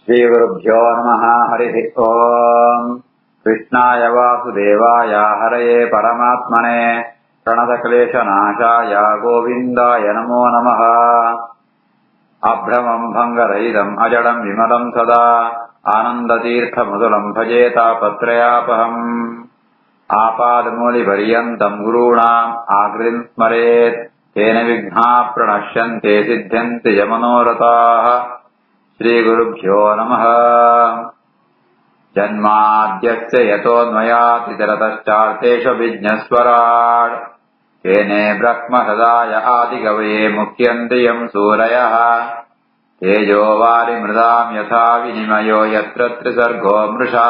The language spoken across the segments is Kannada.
श्रीगुरुभ्यो नमः। हरिः ओम्। कृष्णाय वासुदेवाय हरये परमात्मने प्रणतक्लेशनाशाय गोविन्दाय नमो नमः। अभ्रमम् भङ्गरहितम् अजडम् विमलम् सदा आनन्दतीर्थमधुरम् भजे तापत्रयापहम्। आपादमूलिपर्यन्तम् गुरूणाम् आकृतिम् स्मरेत् तेन विघ्नाः प्रणश्यन्ते सिद्ध्यन्ति च मनोरथाः। श्रीगुरुभ्यो नमः। जन्माद्यस्य यतोऽन्वयातितरतश्चार्थेषु विज्ञस्वराट् तेने ब्रह्महृदाय आदिकवये मुह्यन्ति यम् सूरयः। तेजो वारिमृदाम् यथा विनिमयो यत्र त्रिसर्गो मृषा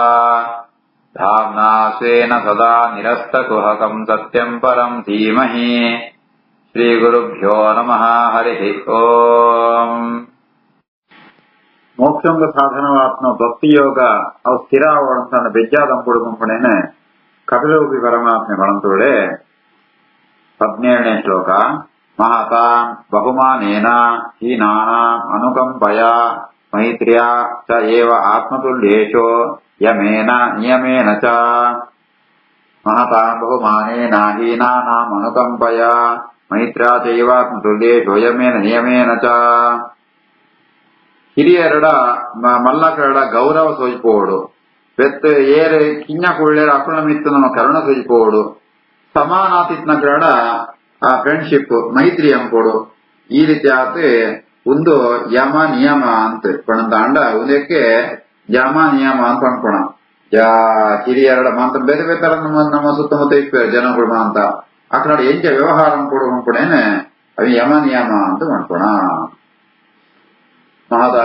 धाम्ना स्वेन सदा निरस्तकुहकम् सत्यम् परम् धीमहि। श्रीगुरुभ्यो नमः। हरिः ओम्। ಮೋಕ್ಷಂಗ ಸಾಧನವಾತ್ಮ ಭಕ್ತಿ ಯೋಗ ಅವು ಸ್ಥಿರವಾದಂತ ಬೆಜ್ಜಾದಂ ಕೊಡುಕೊಂಪಣೇನೆ ಕಪಿಲೋಪಿ ಪರಮಾತ್ಮೆ ಬಳಂತೋಳೆ 17ನೇ ಶ್ಲೋಕ. ಮಹತಾ ಬಹುಮಾನೇನ ಹೀನಾನಾಂ ಅನುಕಂಪಯ ಮೈತ್ರ್ಯಾ ಚ ಏವ ಆತ್ಮತುಲ್ಯೇಶೋ ಯಮೇನ ನಿಯಮೇನ ಚ. ಮಹತಾ ಬಹುಮಾನೇನ ಹೀನಾನಾಂ ಅನುಕಂಪಯ ಮೈತ್ರ್ಯಾ ಚ ಏವ ಆತ್ಮತುಲ್ಯೇಶೋ ಯಮೇನ ನಿಯಮೇನ ಚ. ಹಿರಿಯರಡ ಮಲ್ಲಕರಡ ಗೌರವ ಸೋಜಿಪೋಡು ಬೆತ್ತ ಏರೆ ಕಿಂಜ ಕೊಳ್ಳೇರ ಅಕುಳ ಮಿತ್ತು ನಮ್ಮ ಕರುಣ ಸೋಜಿಪೋಡು ಸಮಾನಾತಿತ್ನ ಕರಡ ಫ್ರೆಂಡ್ಶಿಪ್ ಮೈತ್ರಿ ಅಂಪೋಡು. ಈ ರೀತಿ ಆತ ಒಂದು ಯಮ ನಿಯಮ ಅಂತ ಪಣಂದ ಉದಕ್ಕೆ ಯಮ ನಿಯಮ ಅಂತ ಅನ್ಕೋಣ. ಹಿರಿಯರಡ ಮಾತ್ರ ಬೇರೆ ಬೇರೆ ನಮ್ಮ ಸುತ್ತಮುತ್ತ ಇಪ್ಪಾರೆ ಜನಗಳು ಅಂತ ಅಕಡ ಎಂಚ ವ್ಯವಹಾರ ಅಂಪೋಡು ಅಂದ್ಕೊಡೇನೆ ಅవి ಯಮ ನಿಯಮ ಅಂತ ಅನ್ಕೋಣ. ಮಹತಾ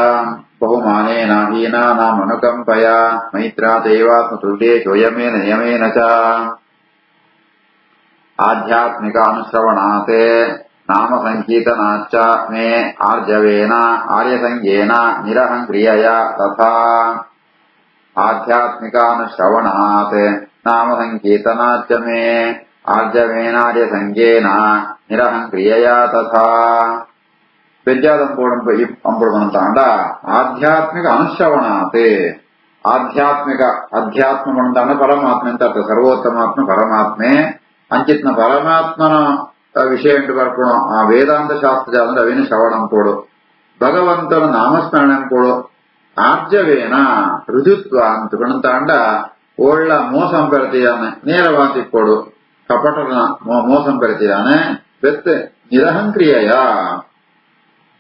ಬಹುಮಾನೇನ ಹೀನಾನಾಂ ಅನುಕಂಪಯ ಮೈತ್ರ್ಯಾ ಚೈವಾತ್ಮತುಲ್ಯೇಶೋ ಯಮೇನ ನಿಯಮೇನ ಚ. ಆಧ್ಯಾತ್ಮಿಕ ಅನುಶ್ರವಣಾತ್ ನಾಮ ಸಂಕೀರ್ತನಾಚ್ಚ ಮೇ ಆರ್ಜವೇನ ಆರ್ಯಸಂಗೇನ ನಿರಹಂಕ್ರಿಯಯ ತಥಾ. ಆಧ್ಯಾತ್ಮಿಕ ಅನುಶ್ರವಣಾತ್ ನಾಮ ಸಂಕೀರ್ತನಾಚ್ಚ ಮೇ ಆರ್ಜವೇನ ಆರ್ಯಸಂಗೇನ ನಿರಹಂಕ್ರಿಯಯ ತಥಾ. ಬೆಜ್ಜಾದಂ ಅಂಪುಡುವಂತಾಂಡ ಆಧ್ಯಾತ್ಮಿಕ ಅನುಶ್ರವಣಾತೆ ಆಧ್ಯಾತ್ಮಿಕ ಅಧ್ಯಾತ್ಮ ಬಂತಾಂಡ ಪರಮಾತ್ಮೆ ಅಂತ ಅರ್ಥ. ಸರ್ವೋತ್ತಮಾತ್ಮ ಪರಮಾತ್ಮೆ ಅಂಚಿತ್ನ ಪರಮಾತ್ಮನ ವಿಷಯ ಉಂಟು ಬರ್ಕೊಣ. ಆ ವೇದಾಂತ ಶಾಸ್ತ್ರ ಅಂದ್ರೆ ಅವೇನು ಶ್ರವಣ ಅಂಪೋಡು. ಭಗವಂತನ ನಾಮಸ್ಮರಣೆ ಅಂಪೋಡು. ಆರ್ಜವೇನ ರುಜುತ್ವ ಅಂತ ಬಂತಾಂಡ ಒಳ್ಳ ಮೋಸಂ ಪೆರತಿಯಾನೆ ನೇರವಾತಿಪ್ಪೋಡು. ಕಪಟನ ಮೋಸಂ ಪೆರತಿಯಾನೆ ಬೆತ್ತ ನಿರಹಂಕ್ರಿಯಯ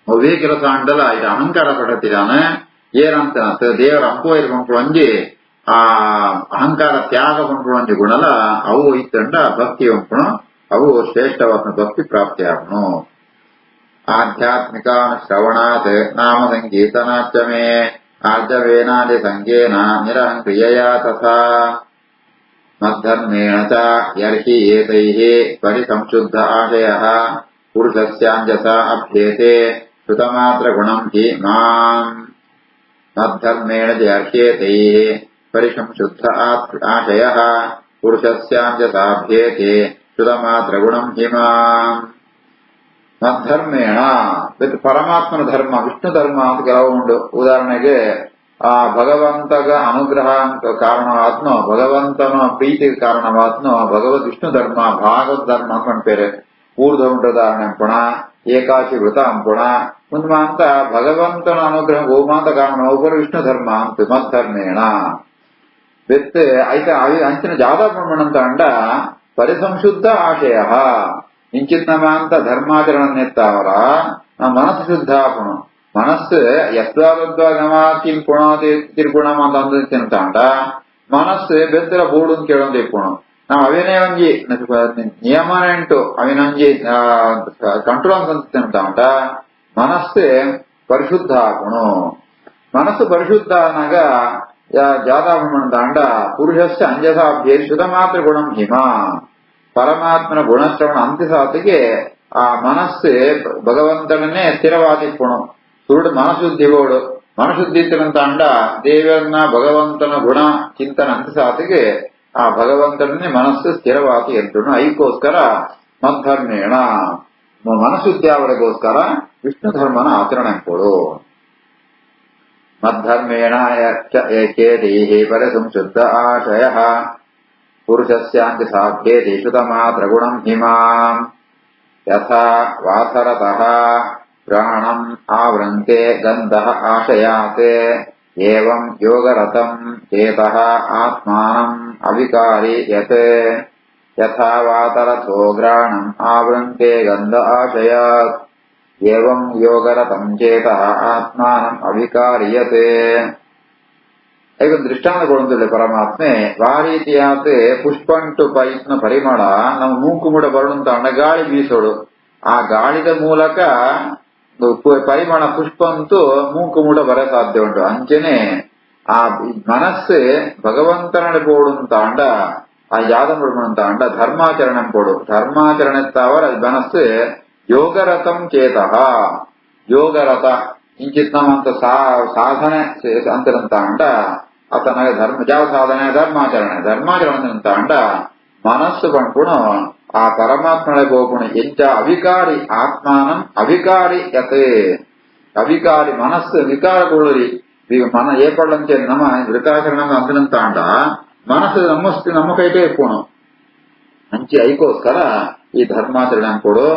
ಅವೇ ಕೆಲಸ ಅಂಡಲ ಇದು ಅಹಂಕಾರ ಪಡತಿರಾನೆ ಏನಂತ ದೇವರ ಅಂಪೋಯಿರ್ ಕೊಂಡ್ಕೊಂಡಿ ಆ ಅಹಂಕಾರ ತ್ಯಾಗ ಕೊಂಡ್ಕೊಂಡಿ ಗುಣಲ ಅವು ಇತ್ತಂಡ ಭಕ್ತಿ ಒಂಪುಣ ಅವು ಶ್ರೇಷ್ಠವಾದ ಭಕ್ತಿ ಪ್ರಾಪ್ತಿ ಆಗುನು. ಆಧ್ಯಾತ್ಮಿಕ ಶ್ರವಣಾತ್ ನಾಮ ಸಂಕೀರ್ತನಾಚ್ಚ ಮೇ ಆರ್ಜವೇನಾದಿ ಸಂಗೇನ ನಿರಹಂಕ್ರಿಯಯ ತಥಾ. ಮದ್ಧರ್ಮೇಣ ಚ ಯರ್ಹಿ ಏತೈಃ ಪರಿಸಂಶುದ್ಧ ಆಶಯಃ ಪುರುಷಸ್ಯಾಂಜಸ ಅಭ್ಯೇತೆ ಶ್ರುತಮಾತ್ರ ಗುಣಂ ಹಿ ಮಾಂ. ಮದ್ಧರ್ಮೇಣ ಜರ್ಹ್ಯೇತೈಃ ಪರಿಸಂಶುದ್ಧ ಆಶಯಃ ಪುರುಷಸ್ಯಾಂಜಸಾಭ್ಯೇತೆ ಶ್ರುತಮಾತ್ರ ಗುಣಂ ಹಿ ಮಾಂ. ಮದ್ಧರ್ಮೇಣ ಪರಮಾತ್ಮನ ಧರ್ಮ ವಿಷ್ಣು ಧರ್ಮ ಅಂತ ಕೆಲವು ಉಂಟು. ಉದಾಹರಣೆಗೆ ಆ ಭಗವಂತಗ ಅನುಗ್ರಹ ಕಾರಣವಾತ್ನೋ ಭಗವಂತನ ಪ್ರೀತಿಗೆ ಕಾರಣವಾತ್ನೋ ಭಗವದ್ ವಿಷ್ಣು ಧರ್ಮ ಭಾಗವತ್ ಧರ್ಮ ಅಂತ ಅನ್ಪೇರೆ. ಊರ್ಧ ಉದಾಹರಣೆ ಅಂಪುಣ ಏಕಾಶಿ ವೃತ ಅಂಪುಣ ಮುಂದ ಅಂತ ಭಗವಂತನ ಅನುಗ್ರಹ ಗೋಮಾಂತ ಕಾರಣ ಒಬ್ಬರು ವಿಷ್ಣು ಧರ್ಮ ಅಂತ ಮದ್ಧರ್ಮೇಣ ಬೆತ್ತ ಐತ ಅಂಚಿನ ಜಾದಾ ಪ್ರಮಾಣಂತ ಅಂಡ ಪರಿಸಂಶುದ್ಧ ಆಶಯ ಇಂಚಿತ್ ನಮ್ಮ ಅಂತ ಧರ್ಮಾಚರಣ ನೆತ್ತಾವರ ಮನಸ್ಸು ಶುದ್ಧ ಆಪುಣ. ಮನಸ್ಸು ಯತ್ವಾದದ್ವಾಗಮಾತಿಲ್ ಪುಣಾತಿ ತಿರ್ಗುಣಮ ಅಂತ ತಿಂತಾಂಡ ಮನಸ್ಸು ಬೆತ್ತರ ಬೋಡು ಅಂತ ಕೇಳೋದು ಇಪ್ಪುಣ. ನಾವು ಅವೇನೇ ಒಂಜಿ ನಿಯಮನ ಉಂಟು ಅವಿನೊಂಜಿ ಕಂಟ್ರೋಲ್ ಅಂತ ಉಂಟ ಮನಸ್ಸು ಪರಿಶುದ್ಧ ಆಗುಣು. ಮನಸ್ಸು ಪರಿಶುದ್ಧ ಆನಾಗ ಜಾತಾಂಡ ಪುರುಷಸ್ಯ ಅಂಜಸಾಭ್ಯೇ ಶ್ರುತ ಮಾತ್ರ ಗುಣಂ ಹಿಮ. ಪರಮಾತ್ಮನ ಗುಣಶ್ರವಣ ಅಂತ್ಯಸಾತಿಗೆ ಆ ಮನಸ್ಸು ಭಗವಂತನನ್ನೇ ಸ್ಥಿರವಾದಿಪ್ಪುಣು. ಸುರುಡು ಮನಶುದ್ಧಿಗೋಡು ಮನಶುದ್ಧಿ ಅಂಡ ದೇವರನ್ನ ಭಗವಂತನ ಗುಣ ಚಿಂತನ ಅಂತ್ಯಸಾತಿಗೆ ಆ ಭಗವಂತನನ್ನೇ ಮನಸ್ಸು ಸ್ಥಿರವಾಗಿ ಎಂಟು. ಐಕೋಸ್ಕರ ಮದ್ಧರ್ಮೇಣ ಮನಶುದ್ಧಿ ಅವರಿಗೋಸ್ಕರ ವಿಷ್ಣು ಧರ್ಮನ ಆಚರಣೆ ಕೊಡು. ಮದ್ಧರ್ಮೇಣ ಚೇತೀಹಿ ಪರಿಸಂಶುದ್ಧ ಆಶಯಃ ಪುರುಷಸ್ಯಾಂತಿ ಸಾಧ್ಯೇತಿ ಶ್ರುತಮಾತ್ರ ಗುಣಂ ಹಿಮಾಂ ಯಥಾ ವಾಸರತಃ ಪ್ರಾಣಂ ಆವೃಂತೆ ಗಂಧಃ ಆಶಯಾತ್ ಏವಂ ಯೋಗರತಂ ಚೇತಃ ಆತ್ಮಾನಂ ಅವಿಕಾರಿ ಯತ್ ಯಥಾ ವಾತರಥೋ ಗ್ರಾಣಂ ಆವೃಂತೆ ಗಂಧ ಆಶಯಾತ್ ಏವಂ ಯೋಗರತಂ ಚೇತಃ ಆತ್ಮಾನಂ ಅವಿಕಾರಿಯತೆ. ಇದೊಂದು ದೃಷ್ಟಾಂತ ಕೊಡುತ್ತಿಲ್ಲ ಪರಮಾತ್ಮೆ. ಆ ರೀತಿಯಾದ ಪುಷ್ಪಂಟು ಪೈಪ್ನ ಪರಿಮಳ ನಮ್ಮ ಮೂಕು ಮುಡ ಬರುವಂತ ಗಾಳಿ ಬೀಸೋಡು. ಆ ಗಾಳಿದ ಮೂಲಕ ಪರಿಮಳ ಪುಷ್ಪಂತೂ ಮೂಕು ಮುಡ ಬರ ಸಾಧ್ಯ ಉಂಟು. ಅಂಚನೆ ಆ ಮನಸ್ಸು ಭಗವಂತನ ಪೋಡುಂತ ಅಂಡ ಆ ಯಾದಂ ಪಡುವಂತ ಅಂಡ ಧರ್ಮಾಚರಣಂ ಪೋಡು. ಧರ್ಮಾಚರಣೆತ್ತವರ ಮನಸ್ಸು ಯೋಗರಥಂ ಚೇತಃ ಯೋಗರಥ ಇಂಚಿತ್ ನಮ್ಮಂತ ಸಾಧನೆ ಅಂತರಂತ ಅಂಡ ಅತನ ಧರ್ಮ ಯಾವ ಸಾಧನೆ ಧರ್ಮಾಚರಣೆ ಅಂತ ಅಂಡ ಮನಸ್ಸು ಪಂಪುಣು ಆ ಪರಮಾತ್ಮಳೆ ಹೋಗುಣ ಎಂಚ ಅವಿಕಾರಿ ಆತ್ಮಾನಂ ಅವಿಕಾರಿ ಯತೆ. ಅವಿಕಾರಿ ಮನಸ್ಸು ವಿಕಾರಗೊಳ್ಳಿ ಈಗ ಮನ ಏಪಳ್ಳಂತೆ ನಮ್ಮ ವೃತಾಚರಣ ಅಂತನಂತ ಅಂಡ ಮನಸ್ಸು ನಮ್ಮ ಕೈಟೇ ಇಪ್ಪುಣು ಅಂಚೆ ಐಕೋಸ್ಕರ ಈ ಧರ್ಮಾಚರಣೆ ಕೊಡು.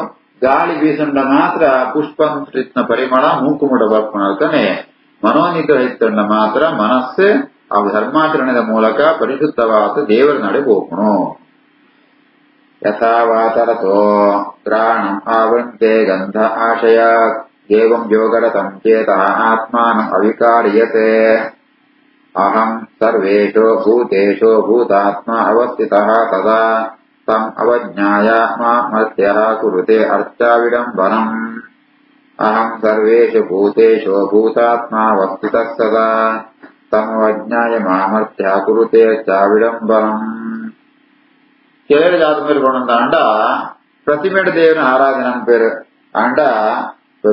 ಗಾಳಿ ಬೀಸಂಡ ಮಾತ್ರ ಪುಷ್ಪಂನ ಪರಿಮಳ ಮೂಕು ಮುಡ ಬರ್ಪುಣತಾನೆ ಮನೋನಿಗ್ರಹ ಇತ್ತಂಡ ಮಾತ್ರ ಮನಸ್ಸು ಆ ಧರ್ಮಾಚರಣೆಯ ಮೂಲಕ ಪರಿಶುದ್ಧವಾದ ದೇವರ ನಡೆ ಹೋಗುಣು. ಯಥಾ ವಾತರಥೋ ಗ್ರಾಣಂ ಆವೃಂತೆ ಗಂಧ ಆಶಯ ಏವಂ ಯೋಗರತಂ ಚೇತಃ ಆತ್ಮಾನಂ ಅವಿಕಾರ್ಯತೆ. ಅಹಂ ಸರ್ವೇಷು ಭೂತೇಷು ಭೂತಾತ್ಮ ಅವಸ್ಥಿತಃ ತದಾ ತಂ ಅವಜ್ಞಾಯ ಮಾಮರ್ತ್ಯಃ ಕುರುತೆ ಅರ್ಚಾವಿಡಂಬನಂ. ಅಹಂ ಸರ್ವೇಷು ಭೂತೇಷು ಭೂತಾತ್ಮಾವಸ್ಥಿತಃ ಸದಾ ತಂ ಅವಜ್ಞಾಯ ಮಾಮರ್ತ್ಯಃ ಕುರುತೆ ಅರ್ಚಾವಿಡಂಬನಂ. ಕೇಳಿದ ಮೇಲೆ ಕೊಡುವಂತ ಅಂಡ ಪ್ರತಿಮೆಡ ದೇವನ ಆರಾಧನೆ ಪೇರು ಅಂಡ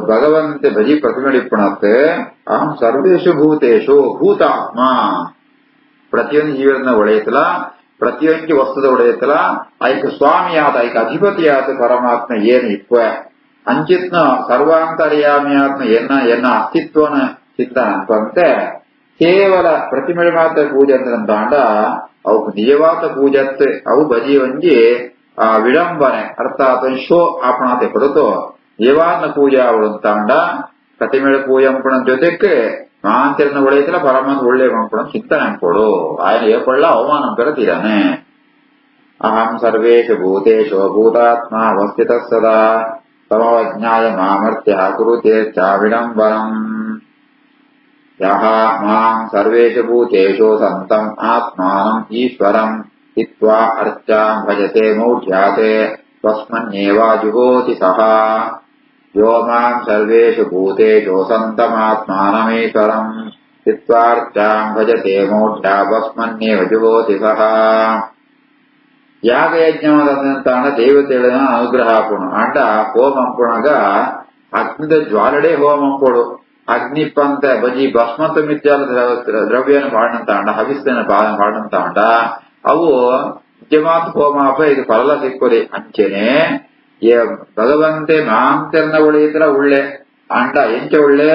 ಭಗವಂತ ಭಜಿ ಪ್ರತಿಮೆಡ ಇಪ್ಪಣತ್ತೆ. ಅಹಂ ಸರ್ವೇಷು ಭೂತೇಷು ಭೂತಾತ್ಮ ಪ್ರತಿಯೊಂದು ಜೀವನ ಒಡೆಯತ್ತಲ ಪ್ರತಿಯೊಂದು ವಸ್ತುದ ಒಡೆಯತ್ತಲ ಐಕ ಸ್ವಾಮಿಯಾದ ಐಕ ಅಧಿಪತಿಯಾದ ಪರಮಾತ್ಮ ಏನು ಇಪ್ಪ ಅಂಚಿತ್ನ ಸರ್ವಾಂತರ್ಯಾಮಿಯಾತ್ಮ ಎನ್ನ ಅಸ್ತಿತ್ವನ ಚಿಂತನ ಅಂತಂತೆ ಕೇವಲ ಪ್ರತಿಮೆಡ ಮಾತ್ರ ಪೂಜೆ ಅಂತ ಅಂಡ ಅವು ನಿಜವಾದ ಪೂಜತ್ತೆ ಅವು ಬಜಿ ಒಂಜಿ ವಿಡಂಬನೆ ಅರ್ಥಾತ್ ಶೋ ಆಪಣತೆ ಕೊಡತು ನಿಜವಾದ ಪೂಜೆ ಅವಳಂತ ಅಂಡ ಪ್ರತಿಮೆಡ ಪೂಜೆ ಅಂಪಣ ಜೊತೆಗೆ ಮಾಂತಿರನ ಒಳ್ಳೆಯತಿಲ್ಲ ಪರಮಾತ್ಮ ಒಳ್ಳೆ ಅಂಪಣ ಚಿಂತನೆ ಅಂಕೊಡು. ఆయన ఏపళ్ళ అవమానం పెడతీరానే. అహం సర్వేషు భూతేషు భూతాత్మ అవస్థితః సదా తమవజ్ఞాయ మామర్త్యః కురుతే చావిడంబనం. యః మాం సర్వేషు భూతేషు సంతం ఆత్మానం ఈశ్వరం హిత్వా అర్చాం భజతే మౌఢ్యాతే తస్మన్యేవా జుహోతి సహ. యో మాం సర్వేషు భూతేషు సంతమాత్మానమీశ్వరం హిత్వార్చాం భజతే మౌఢ్యా తస్మన్యేవ జుహోతి సహ. యాగయజ్ఞమదంత దేవతేళ అనుగ్రహాపుణు అంట హోమంపుణగ అగ్నిద జ్వాలడే హోమంపుడు అగ్ని పంత బజి భస్మత మిత్యాల ద్రవ్యాన్ని పాడినంత అంట హవిస్తైన పాడినంత అంట ಅವು ನಿಜವಾದ ಹೋಮಾಪ ಇದು ಫಲ ಸಿಕ್ಕೋದೆ ಅಂಚೆನೆ ಭಗವಂತೆ ಮಾಂತೆರ್ನ ಒಳ್ಳೆಯಿದ್ರ ಒಳ್ಳೆ ಅಂಡ ಎಂಚ ಒಳ್ಳೆ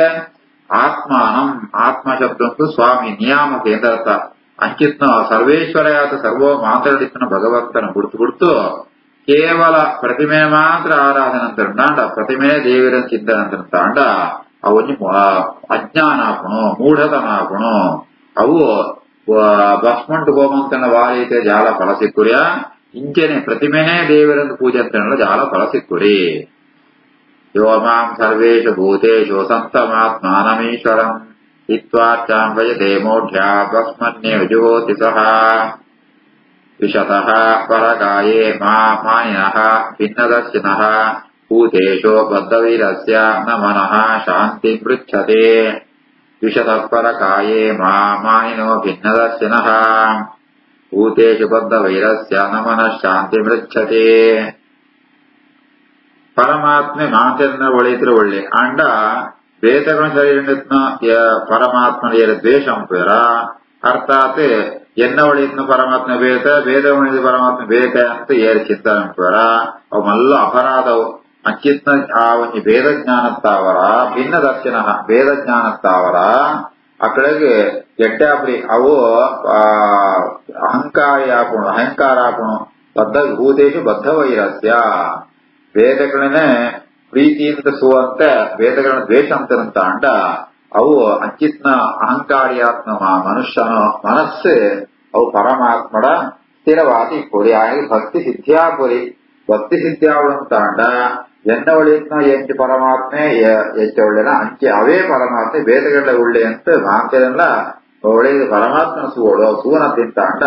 ಆತ್ಮಾನಂ ಆತ್ಮ ಶಬ್ದಂತು ಸ್ವಾಮಿ ನಿಯಾಮಕ ಎಂದರ್ಥ ಅಂಚಿತ್ನ ಸರ್ವೇಶ್ವರಯಾದ ಸರ್ವೋ ಮಾತಾಡಿತನ ಭಗವಂತನ ಗುರ್ತು ಕೇವಲ ಪ್ರತಿಮೆ ಮಾತ್ರ ಆರಾಧನೆ ಅಂತ ಪ್ರತಿಮೆ ದೇವರ ಚಿಂತನೆ ಅಂತ ಅಂಡ ಅವು ಅಜ್ಞಾನಾಪಣು ಮೂಢತನಾಪಣು ಅವು ಭಸ್ಮಂಟು ಹೋಮಂತನ ವಾರೀತೆ ಜಾಲ ಫಲ ಸಿಕ್ಕುರಿಯ ಇಂಚೆನೆ ಪ್ರತಿಮೆನೇ ದೇವರಂದು ಪೂಜೆ ಅಂತ ಜಾಲ ಫಲ ಸಿಕ್ಕುರಿ. ಯೋ ಮಾಂ ಸರ್ವೇಷು ಭೂತೇಷು ಸಂತಮಾತ್ಮಾನಮೀಶ್ವರಂ ಹಿತ್ವಾರ್ಚಾಂ ಭಜತೆ ಮೌಢ್ಯಾ ಭಸ್ಮನ್ಯೇವ ಜುಹೋತಿ ಸಹ. ವಿಶತಃ ಪರಕಾಯೇ ಮಾನಿನಃ ಭಿನ್ನದರ್ಶಿನಃ ಭೂತೇಷು ಬದ್ಧವೀರಸ್ಯ ನ ಮನಃ ಶಾಂತಿ ಪೃಚ್ಛತೆ. ವಿಶತಃ ಪರಕಾಯೇ ಮಾನಿನೋ ಭಿನ್ನದರ್ಶಿನಃ ಭೂತೇಷು ಬದ್ಧವೈರಸ್ಯ ನ ಮನಃ ಶಾಂತಿ ಪೃಚ್ಛತೆ. ಪರಮಾತ್ಮೆ ಮಾತೆರ್ನ ಒಳ್ಳೆಯಿದ್ರೆ ಒಳ್ಳೆ ಅಂಡ ಬೇತಗಳ ಶರೀರತ್ನ ಪರಮಾತ್ಮನ ದ್ವೇಷ ಅಂಪೇರ ಅರ್ಥಾತ್ ಎನ್ನ ಒಳ್ಳೆಯತ್ನ ಪರಮಾತ್ಮ ಬೇತ ಬೇದ ಒಳ್ಳೆಯ ಪರಮಾತ್ಮ ಬೇಕ ಅಂತ ಏರ್ ಚಿಂತನೆ ಅಂಪೇರ ಅವು ಮಲ್ಲ ಅಪರಾಧವು ಅಂಚಿತ್ನ ಆ ಒಂದು ಭೇದ ಜ್ಞಾನತ್ತಾವರ ಭಿನ್ನ ದರ್ಶನ ಭೇದ ಜ್ಞಾನತ್ತಾವರ ಆ ಕಡೆಗೆ ಎಡ್ಡಾಪುರಿ ಅವು ಅಹಂಕಾರ ಬದ್ಧ ಭೂತೇಶು ಬದ್ಧ ವೈರಸ್ಯ ವೇದಗಳನ್ನೇ ಪ್ರೀತಿಯಿಂದ ಸುವಂತ ವೇದಗಳನ್ನ ದ್ವೇಷ ಅಂತಂತ ಅಂಡ ಅವು ಅಂಚಿತ್ನ ಅಹಂಕಾರಿಯಾತ್ಮ ಮನುಷ್ಯನ ಮನಸ್ಸು ಅವು ಪರಮಾತ್ಮಡ ಸ್ಥಿರವಾದಿ ಪುರಿ ಆಗಿ ಭಕ್ತಿ ಸಿದ್ಧಿಯಾಪುರಿ ಭಕ್ತಿ ಸಿದ್ಧಿಯಾವಳಂತ ಅಂಡ ಎನ್ನ ಒಳಿತ್ನ ಎಂಚು ಪರಮಾತ್ಮೆ ಹೆಚ್ಚ ಒಳ್ಳೆನ ಅಂಚೆ ಅವೇ ಪರಮಾತ್ಮೆ ವೇದಗಳ ಒಳ್ಳೆ ಅಂತ ಮಾಂಸೆಲ್ಲ ಒಳ್ಳೆಯದು ಪರಮಾತ್ಮನ ಸುವಳು ಸೂನ ತಿಂತ ಅಂಡ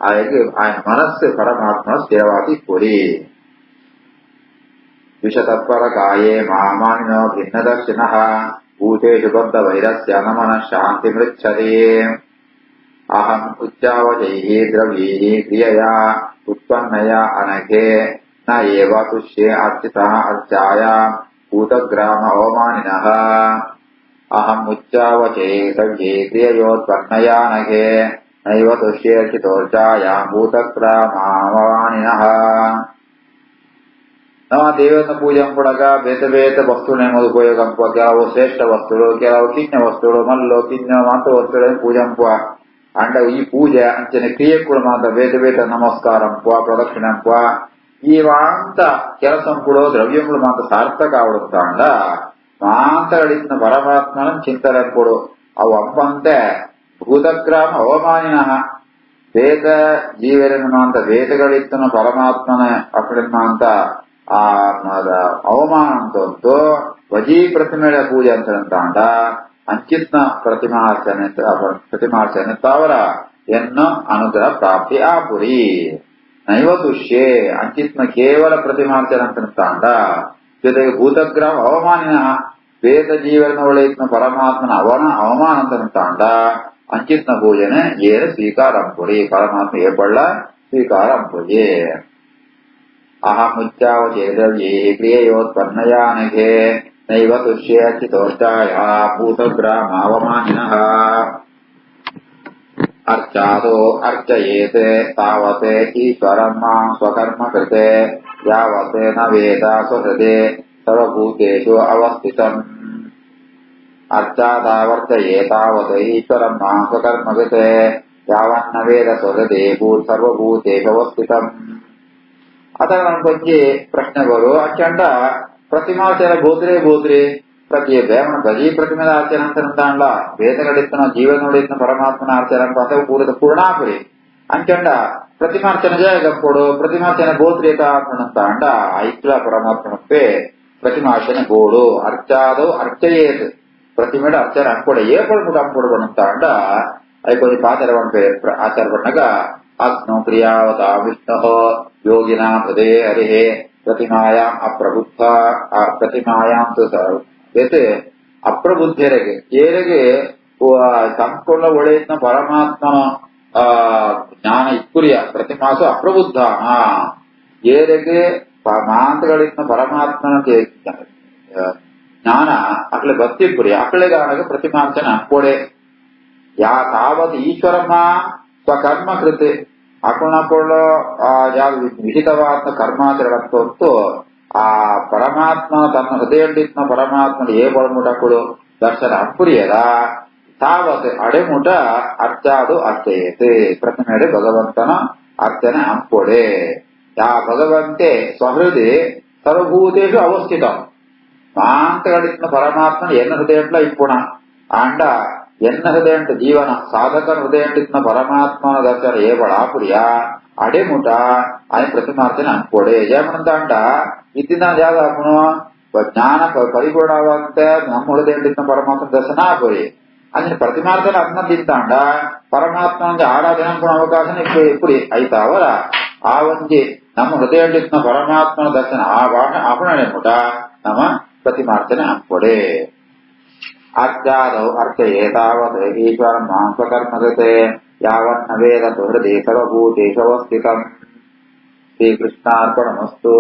ఆయన మనస్సు పరమాత్మ సేవాది పురి విషతత్పర కాయే మామానినో భిన్నదర్శిన భూతేషు బద్ధ వైరస్య నమన శాంతి మృచ్చతే అహం ఉచ్చావచైః ద్రవ్యైః క్రియయా ఉత్పన్నయా అనఘే న ఏవ తుష్యే అర్చితః అర్చాయ భూతగ్రామ అవమానినః అహం ఉచ్చావచైః ద్రవ్యైః క్రియయోత్పన్నయా అనఘే ನೈವ ತುಷ್ಯೇರ್ಚಿತೋರ್ಚಾಯಾಂ ಭೂತಗ್ರಾಮಾವಮಾನಿನಃ ನಮ್ಮ ದೇವರನ್ನ ಪೂಜೆ ಕೊಡಗ ಬೇತ ವಸ್ತುಗಳನ್ನು ಉಪಯೋಗ ಕೆಲವು ಶ್ರೇಷ್ಠ ವಸ್ತುಗಳು ಕೆಲವು ಕಿನ್ನ ವಸ್ತುಗಳು ಮಲ್ಲು ಕಿನ್ನ ಮಾತ ವಸ್ತುಗಳನ್ನು ಪೂಜಂಪ ಅಂಡ ಈ ಪೂಜೆ ಅಂಚನೆ ಕ್ರಿಯೆ ಕೂಡ ಮಾತ್ರ ಬೇತ ನಮಸ್ಕಾರಂಪ ಪ್ರದಕ್ಷಿಣಂಪ ಈ ಮಾಂತ ಕೆಲಸ ಕೂಡ ದ್ರವ್ಯಗಳು ಮಾತ್ರ ಸಾರ್ಥಕ ಆವಡುತ್ತ ಅಂಡ ಮಾಂತಗಳಿಂದ ಪರಮಾತ್ಮನ ಚಿಂತನೆ ಕೊಡು ಅವು ಅಂಪಂತೆ ಭೂತಗ್ರಾಮ ಅವಮಾನಿನ ವೇದ ಜೀವರನ್ನುವಂತ ವೇದಗಳಿತ್ತನ ಪರಮಾತ್ಮನ ಅಕ್ಕಡನ್ನುವಂತ ಆ ಅವಮಾನ ಅಂತಂತೂ ವಜೀ ಪ್ರತಿಮೆಯ ಪೂಜೆ ಅಂತಂತಾಂಡ ಅಂಚಿತ್ನ ಪ್ರತಿಮಾರ್ಚನೆ ತಾವರ ಎನ್ನು ಅನುಗ್ರಹ ಪ್ರಾಪ್ತಿ ಆಪುರಿ ನೈವ ತುಷ್ಯೆ ಅಂಚಿತ್ನ ಕೇವಲ ಪ್ರತಿಮಾರ್ಚನೆ ಅಂತಂತಾಂಡ ಜೊತೆಗೆ ಭೂತಗ್ರಾಮ ಅವಮಾನಿನ ವೇದ ಜೀವನ ಒಳೆಯಿತ್ನ ಪರಮಾತ್ಮನ ಅವಮಾನ ಅಂತಂತಾಂಡ ಅಂಚಿತ್ನ ಪೂಜನೆ ಏನ ಸ್ವೀಕಾರಂಪುರಿ ಪರಮಾತ್ಮ ಏಪಳ್ಳ ಸ್ವೀಕಾರಂಪುರಿ ಅಹಂ ಉಚ್ಚಾವಚೇ ದ್ರವ್ಯೈಃ ಕ್ರಿಯಯೋತ್ಪನ್ನಯಾ ನಘೇ ನೈವ ತುಷ್ಯೇ ಅಚ್ಯುತೋಷ್ಟಾಯ ಭೂತಗ್ರಾಮಾವಮಾನಿನಃ ಅರ್ಚಾದೋ ಅರ್ಚಯೇತ್ ತಾವತ್ ಈಶ್ವರಂ ಮಾಂ ಸ್ವಕರ್ಮ ಕೃತೆ ಯಾವತ್ ನ ವೇದ ಸ್ವಸದೆ ಸರ್ವಭೂತೇಷು ಅವಸ್ಥಿತಂ ಅರ್ಚಾದಾವರ್ಚಯೇ ತಾವತ್ ಈಶ್ವರಂ ಮಾಂ ಸ್ವಕರ್ಮ ಕೃತೆ ಯಾವನ್ನ ವೇದ ಸ್ವಸದೆ ಸರ್ವಭೂತೇಷು ಅವಸ್ಥಿತಂ ಅದರ ನನ್ನ ಬಗ್ಗೆ ಪ್ರಶ್ನೆಗಳು ಅಚ್ಚಂಡ ಪ್ರತಿಮಾಚಾರ ಬೋದ್ರೆ ಪ್ರತಿ ಬೇವನ ಬಜಿ ಪ್ರತಿಮೆದ ಆಚರಣೆ ಅಂತಂದ ವೇದಗಳಿತ್ತನ ಜೀವನೋಡಿತ್ನ ಪರಮಾತ್ಮನ ಆಚರಣೆ ಅಂತ ಪೂರದ ಪೂರ್ಣಾಪುರಿ ಅಂಚಂಡ ಪ್ರತಿಮಾರ್ಚನೆ ಜಯಗಪ್ಪೋಡು ಪ್ರತಿಮಾರ್ಚನೆ ಬೋದ್ರೇತ ಅಂತ ಅಂಡ ಐಕ್ಲ ಪರಮಾತ್ಮನಪ್ಪೆ ಪ್ರತಿಮಾರ್ಚನೆ ಬೋಡು ಅರ್ಚಾದು ಅರ್ಚಯೇತ್ ಪ್ರತಿಮೆಡ ಅರ್ಚನೆ ಅಂಕೊಡೆ ಏಪಲ್ ಮುಟ ಅಂಕೊಡು ಅಂತ ಅಂಡ ಐಕೊಂದು ಪಾಚಾರ ಆಚಾರ ಬಂದಾಗ ಅಗ್ನೋ ಕ್ರಿಯಾವತ ವಿಷ್ಣು ಯೋಗಿನ ಹೃದಯ ಹರಿಹೇ ಪ್ರತಿಮಾಯಾಂ ಅಪ್ರಬುದ್ಧ ಪ್ರತಿಮಾಯಾಂ ಅಪ್ರಬುದ್ಧರಿಗೆ ಏರಿಗೆ ಸಂಪೂರ್ಣ ಒಳೆಯತ್ನ ಪರಮಾತ್ಮನ ಜ್ಞಾನ ಇಕ್ಕುರಿಯ ಪ್ರತಿಮಾಸು ಅಪ್ರಬುದ್ಧ ಏರಿಗೆ ಮಾಂತಗಳಿತ್ನ ಪರಮಾತ್ಮನ ಜ್ಞಾನ ಅಕ್ಲೆ ಭಕ್ತಿಪುರಿ ಅಕ್ಳೆಗಾನಗೆ ಪ್ರತಿಮಾಂಚನ ಕೊಡೆ ಯಾ ತಾವತ್ ಈಶ್ವರಮ್ಮ ಸ್ವಕರ್ಮ ಕೃತಿ ಅಕುಣಕೊಳ್ಳೋ ವಿಹಿತವಾದ ಕರ್ಮಾಚರಣಂತೂ ಆ ಪರಮಾತ್ಮ ತನ್ನ ಹೃದಯಲ್ಲಿನ ಪರಮಾತ್ಮನ ಏಬಳಮುಟಗಳು ದರ್ಶನ ಅಪ್ಪುರಿಯದ ತಾವತ್ ಅಡೆಮುಟ ಅರ್ಚಾದು ಅರ್ಚಯತೆ ಪ್ರತಿಮೆಡೆ ಭಗವಂತನ ಅರ್ಚನೆ ಅಂಪೊಡೆ ಯಾ ಭಗವಂತೆ ಸ್ವಹೃದಯ ಸರ್ವಭೂತೇಷು ಅವಸ್ಥಿತ ಮಾಂತಗಳಿನ ಪರಮಾತ್ಮನ ಎನ್ನ ಹೃದಯಂಟ್ಲ ಇಪ್ಪುಣ ಅಂಡ ಎನ್ನ ಹೃದಯಂಟ ಜೀವನ ಸಾಧಕನ ಹೃದಯಂಟಿನ ಪರಮಾತ್ಮನ ದರ್ಶನ ಏಬಳಾಪುರಿಯ ಅಡೆಮುಟ ఆయన ప్రతిమార్చన అంకోడే ఏమనంత ఇదిన యాదను జ్ఞాన పరిపూర్ణవంత ನಮ್ಮ ಹೃದಯದಿಂದ ಪರಮಾತ್ಮ ದರ್ಶನ ಆಪುರಿ ಅಂದ್ರೆ ಪ್ರತಿಮಾರ್ಚನ ಅನ್ನದಿಂತಾಂಡ ಪರಮಾತ್ಮನಿಗೆ ಆರಾಧನೆ ಅನ್ಕೋ ಅವಕಾಶ ఇప్పుడు ಐತಾವರ ಆ ಒಂಜಿ ನಮ್ಮ ಹೃದಯದಿಂದ ಪರಮಾತ್ಮನ ದರ್ಶನ ಆಪಣೆ ಮುಟ ನಮ್ಮ ಪ್ರತಿಮಾರ್ಚನೆ ಅಂಕೋಡೆ ಅರ್ಚಾದೌ ಅರ್ಚಯೇ ತಾವತ್ ಈಶ್ವರಂ ಮಾಂ ಸ್ವಕರ್ಮಕೃತೆ ಯಾವನ್ನ ವೇದ ಹೃದಯ ಸರ್ವಭೂತೇಷು ಅವಸ್ಥಿತಂ ಶ್ರೀಕೃಷ್ಣಾರ್ಪಣಮಸ್ತು.